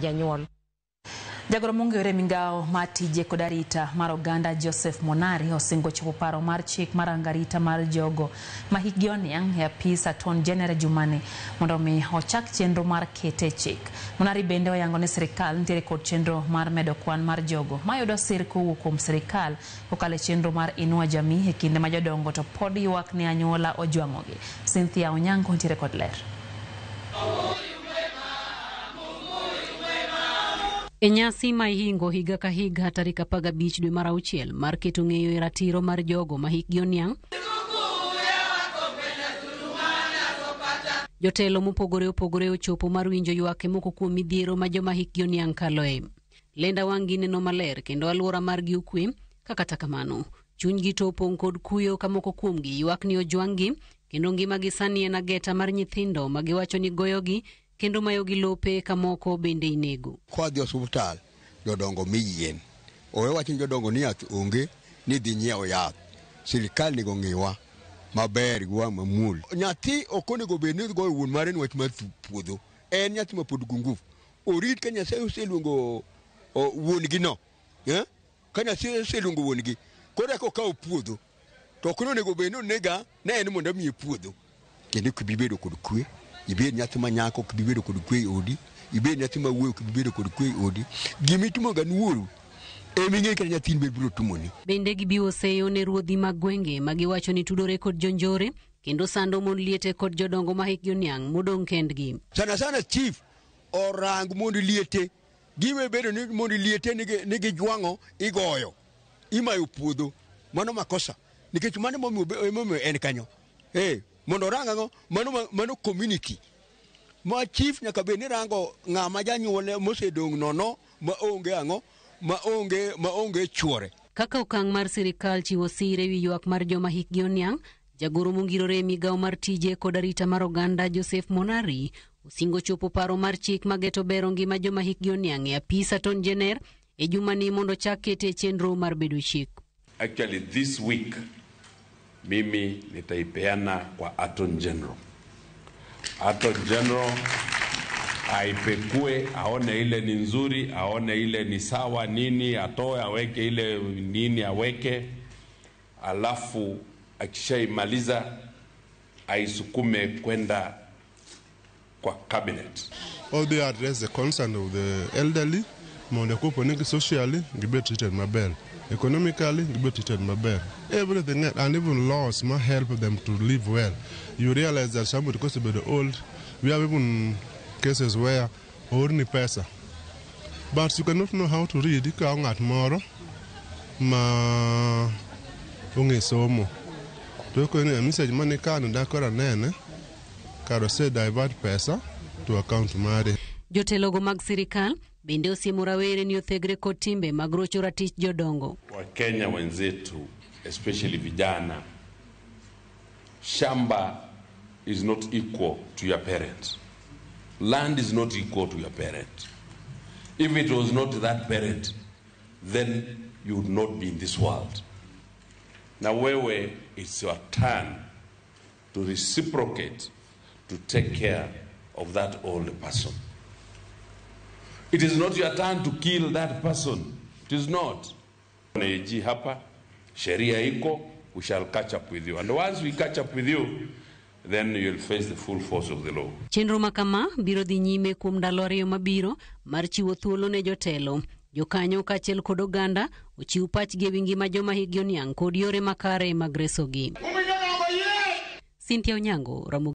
janyuol. Jagoro mong'ere migao matije kod arita mar oganda Joseph Monari osingo chopo paro mar chik mar arita mar jogo ma hikgi oniang' e apis Attorney General jumani mondo mi ochak chenro mar kete chik. Monari bende oyango ni sirikal nitiere kod chenro mar medo kwan mar jogo mayudo sir kowuok kuom sirikal kokalo chenro mar Inua Jamii e kinde ma jodongo to pod ywak ni anyuola ojwang'ogi. Cynthia Onyango nitiere kod ler. E nyasi ma ihingo higa ka higa tarik 15 dwe mar auchiel mar keto ng'eyo e ratiro mar jogo ma hikgi oniang', jotelo mopogore opogore ochopo mar winjo ywak moko kuom midhiero ma joma hikgi oniang' kaloe. Lenda wang'gi neno maler kendo alwora margi okwe, kata kamano chunygi to opong' kod kuyo ka moko kuomgi ywak ni ojwang'gi kendo ngimagi sani en ageta mar nyithindo ma giwacho ni goyogi kendo mayogi lope ka moko bende inego. Kwa dhi osuptal jodongo miyien. Owe wachin jodongo ni yath onge ni dhi nyiewo yath. Sirikal nigo ng'iwa maber gwa mamul. Nyathi okonego bed ni goyo wuon mare ni wach mar puodho. En nyathi ma pod gungu. Orit ka Nyasaye oseluongo wuon-gi no. Ka Nyasaye oseluongo wuon-gi. Koro eka okawo puodho. To ok onego bed ni nega ne en mondo miye puodho. Kendo kibibedo kod kwe. Ibed nyathi ma nyako kibibedo kod kwe odi, ibed nyathi ma wuoyo kibibedo kod kwe odi. Gimitimo ga nuoru eming'e ka nyathi biro tumoni. Bende gibiwo seyo ne ruodhi mag gwenge ma giwacho ni tudore kod jonjore kendo sando mon liete kod jodongo ma hikgi oniang' modong' kendgi. Sana chief orang mondo liete giwe bedo ni mondo liete nigi jwang'o igoyo imayo puodho mano makosa nikech mano momiyo en kanyo. Mondo rango mano community ma chief nyaka be ni rango ng'ama janyuol mosedong' nono ma onge ang'o ma onge chuore. Kaka okang' mar sirikal chiwo sire wi ywak mar joma hikgi oniang', jagoro mongirore e migao mar tije kod arita mar oganda Joseph Monari osingo chopo paro mar chik mageto bero ngima joma hikgi oniang' e apis Attorney General e jumani mondo chak kete chenro mar bedo chik. Actually this week mimi nitaipeana kwa Attorney General. Attorney General aipekue, aone ile ni nzuri, aone ile ni sawa nini, atoe aweke ile nini aweke, alafu akishaimaliza aisukume kwenda kwa cabinet. All they address the concern of the elderly, mondo kuponeki socially, gibe treated maber. Economically, gibe treated maber. Everything and even laws might help them to live well. You realize that somebody because of the old, we have even cases where only pesa. But you cannot know how to read. You can't get more. Ma unge somo. To ko ni message money kan da kora nene. Karo se divert pesa to account mare. Jotelogo mag sirikal bende osiemo rawere ni othegre kod timbe mag rocho ratich jodongo. Wakenya wenzetu, especially vijana, shamba is not equal to your parents. Land is not equal to your parent. If it was not that parent, then you would not be in this world. Now, wewe, it's your turn to reciprocate, to take care of that old person. It is not your turn to kill that person. It is not. Hapa, sheria iko, we shall catch up with you. And once we catch up with you, then you'll face the full force of the law. Chenro makama biro dhi nyime kuom ndalo ariyo mabiro mar chiwo thuolo ne jotelo. Jokanyo kaachiel kod oganda ochiw pachgi ewi ngima joma hikgi oniang' kod yore makare mag resogi. Cynthia Onyango, Ramogi.